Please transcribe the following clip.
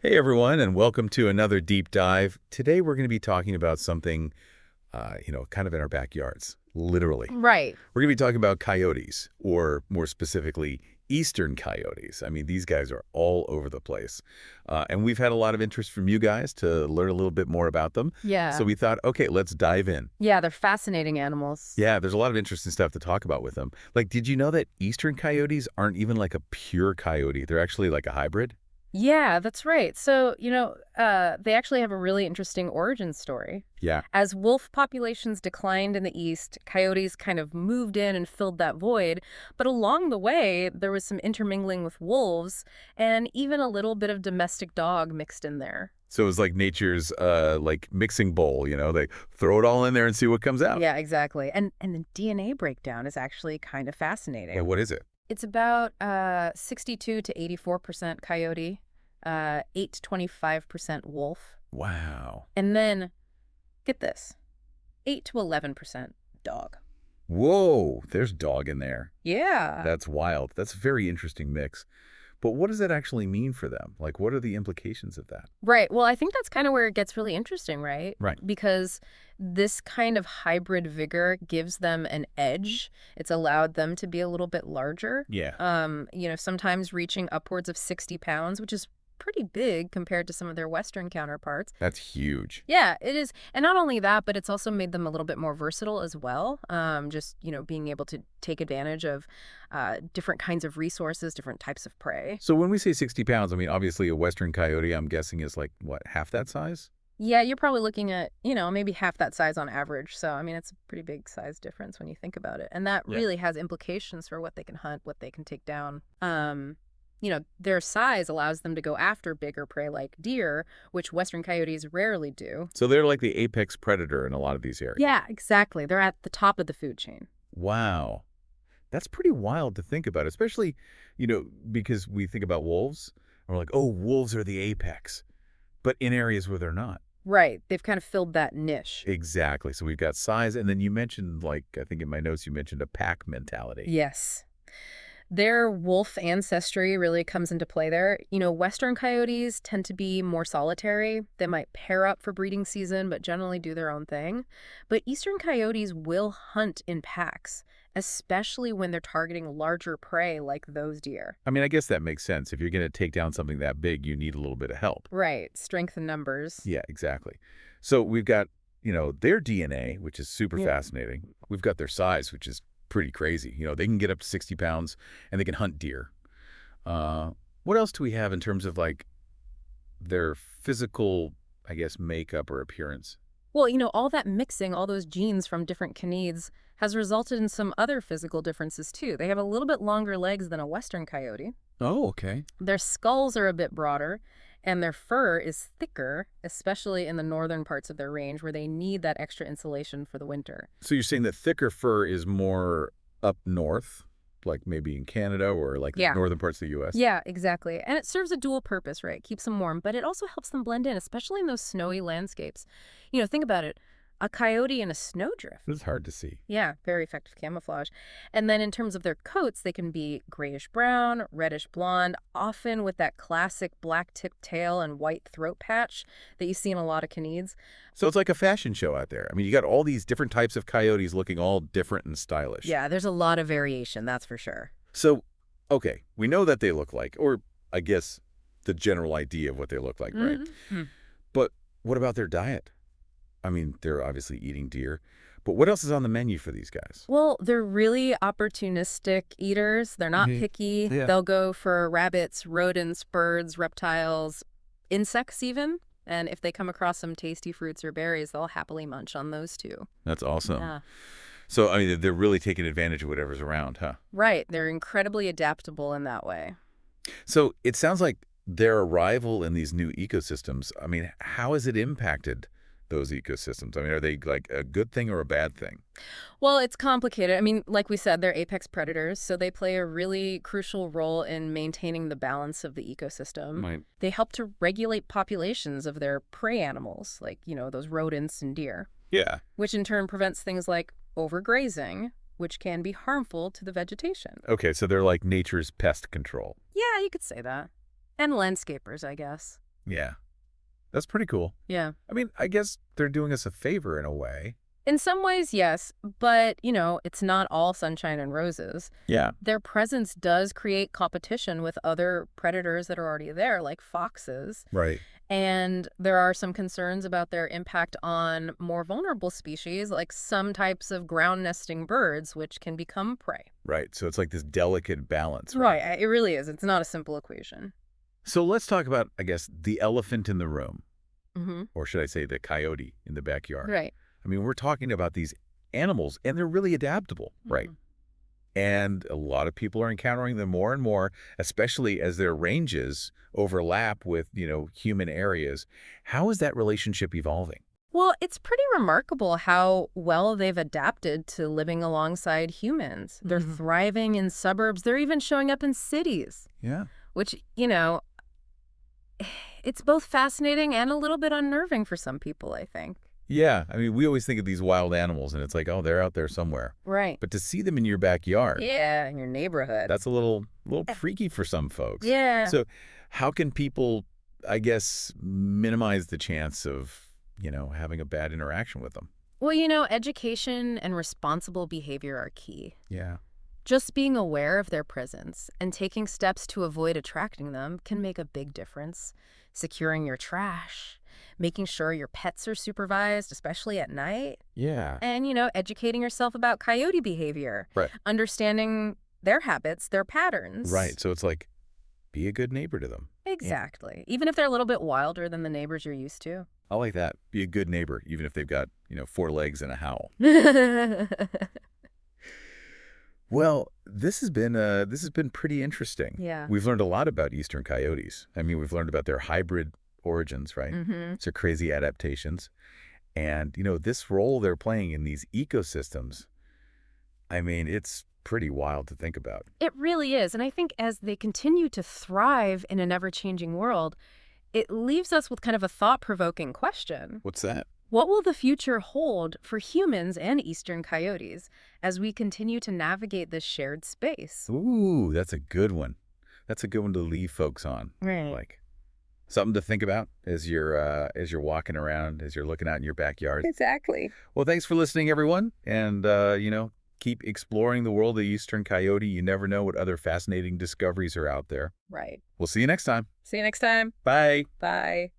Hey everyone, and welcome to another deep dive. Today we're going to be talking about something, kind of in our backyards, literally. Right. We're going to be talking about coyotes, or more specifically, Eastern coyotes. I mean, these guys are all over the place. And we've had a lot of interest from you guys to learn a little bit more about them. So Yeah. we thought, okay, let's dive in. Yeah, they're fascinating animals. Yeah, there's a lot of interesting stuff to talk about with them. Like, did you know that Eastern coyotes aren't even like a pure coyote? They're actually like a hybrid? Yeah, that's right. So, they actually have a really interesting origin story. Yeah. As wolf populations declined in the east, coyotes kind of moved in and filled that void. But along the way, there was some intermingling with wolves and even a little bit of domestic dog mixed in there. So it was like nature's like mixing bowl, they throw it all in there and see what comes out. Yeah, exactly. And the DNA breakdown is actually kind of Yeah, fascinating. what is it? It's about 62 to 84% coyote, 8 to 25% wolf, Wow. and then, get this, 8 to 11% dog. Whoa, there's dog in there. Yeah. That's wild. That's a very interesting mix. But what does that actually mean for them? Like, what are the implications of that? Right. Well, I think that's kind of where it gets really interesting, right? Right. Because this kind of hybrid vigor gives them an edge. It's allowed them to be a little bit larger. Yeah. Sometimes reaching upwards of 60 pounds, which is pretty big compared to some of their Western counterparts. That's huge. Yeah, it is. And not only that, but it's also made them a little bit more versatile as well. Being able to take advantage of different kinds of resources, different types of prey. So when we say 60 pounds, I mean, obviously a Western coyote, I'm guessing, is like, what, half that size? Yeah, you're probably looking at, maybe half that size on average. So, I mean, it's a pretty big size difference when you think about it. And that Yeah. really has implications for what they can hunt, what they can take down. Their size allows them to go after bigger prey like deer, which Western coyotes rarely do. So they're like the apex predator in a lot of these areas. Yeah, exactly. They're at the top of the food chain. Wow. That's pretty wild to think about, especially, because we think about wolves, and we're like, oh, wolves are the apex, but in areas where they're not. Right. They've kind of filled that niche. Exactly. So we've got size, and then you mentioned, like, I think in my notes, you mentioned a pack mentality. Yes. Their wolf ancestry really comes into play there. Western coyotes tend to be more solitary. They might pair up for breeding season, but generally do their own thing. But Eastern coyotes will hunt in packs, especially when they're targeting larger prey like those deer. I mean, I guess that makes sense. If you're going to take down something that big, you need a little bit of help. Right. Strength in numbers. Yeah, exactly. So we've got, their DNA, which is super Yeah. fascinating. We've got their size, which is pretty crazy. They can get up to 60 pounds, and they can hunt deer. What else do we have in terms of, like, their physical, I guess, makeup or appearance? Well, all that mixing, all those genes from different canids, has resulted in some other physical differences too. They have a little bit longer legs than a Western coyote. Oh, okay. Their skulls are a bit broader, and their fur is thicker, especially in the northern parts of their range where they need that extra insulation for the winter. So you're saying that thicker fur is more up north, like maybe in Canada or like the Yeah. northern parts of the U.S.? Yeah, exactly. And it serves a dual purpose, right? Keeps them warm, but it also helps them blend in, especially in those snowy landscapes. Think about it. A coyote in a snowdrift. It's hard to see. Yeah, very effective camouflage. And then in terms of their coats, they can be grayish brown, reddish blonde, often with that classic black tipped tail and white throat patch that you see in a lot of canids. So it's like a fashion show out there. I mean, you got all these different types of coyotes looking all different and stylish. Yeah, there's a lot of variation, that's for sure. So, okay, we know that they look like, or I guess the general idea of what they look like, right? Hmm. But what about their diet? I mean, they're obviously eating deer, but what else is on the menu for these guys? Well, they're really opportunistic eaters. They're not Mhm. picky. Yeah. They'll go for rabbits, rodents, birds, reptiles, insects even. And if they come across some tasty fruits or berries, they'll happily munch on those too. That's awesome. Yeah. So, I mean, they're really taking advantage of whatever's around, huh? Right. They're incredibly adaptable in that way. So it sounds like their arrival in these new ecosystems, I mean, how has it impacted those ecosystems? I mean, are they like a good thing or a bad thing? Well, it's complicated. I mean, like we said, they're apex predators, so they play a really crucial role in maintaining the balance of the ecosystem. Right. They help to regulate populations of their prey animals, like, those rodents and deer, Yeah. which in turn prevents things like overgrazing, which can be harmful to the vegetation. Okay, so they're like nature's pest control. Yeah, you could say that. And landscapers, I guess. Yeah. That's pretty cool. Yeah. I mean, I guess they're doing us a favor in a way. In some ways, yes, but, it's not all sunshine and roses. Yeah. Their presence does create competition with other predators that are already there, like foxes. Right. And there are some concerns about their impact on more vulnerable species, like some types of ground nesting birds, which can become prey. Right. So it's like this delicate balance, right? Right, it really is. It's not a simple equation. So let's talk about, I guess, the elephant in the room, Mm-hmm. or should I say the coyote in the backyard. Right. I mean, we're talking about these animals, and they're really adaptable, right? Mhm. And a lot of people are encountering them more and more, especially as their ranges overlap with, human areas. How is that relationship evolving? Well, it's pretty remarkable how well they've adapted to living alongside humans. They're thriving in suburbs. They're even showing up in cities, Yeah. which, it's both fascinating and a little bit unnerving for some people, I think. Yeah. I mean, we always think of these wild animals, and it's like, oh, they're out there somewhere. Right. But to see them in your backyard, Yeah, in your neighborhood. that's a little freaky for some folks. Yeah. So how can people, I guess, minimize the chance of, having a bad interaction with them? Well, education and responsible behavior are key. Yeah. Just being aware of their presence and taking steps to avoid attracting them can make a big difference. Securing your trash, making sure your pets are supervised, especially at night, Yeah. and, educating yourself about coyote behavior, Right. understanding their habits, their patterns. Right. So it's like, be a good neighbor to them. Exactly. Even if they're a little bit wilder than the neighbors you're used to. I like that. Be a good neighbor, even if they've got, 4 legs and a howl. Well, this has been pretty interesting. Yeah. We've learned a lot about eastern coyotes. I mean, we've learned about their hybrid origins, right? Mm-hmm. So crazy adaptations. And, this role they're playing in these ecosystems, I mean, it's pretty wild to think about. It really is. And I think as they continue to thrive in an ever-changing world, it leaves us with kind of a thought-provoking question. What's that? What will the future hold for humans and eastern coyotes as we continue to navigate this shared space? Ooh, that's a good one. That's a good one to leave folks on. Right. Like something to think about as you're walking around, as you're looking out in your backyard. Exactly. Well, thanks for listening, everyone. And, keep exploring the world of the eastern coyote. You never know what other fascinating discoveries are out there. Right. We'll see you next time. See you next time. Bye. Bye.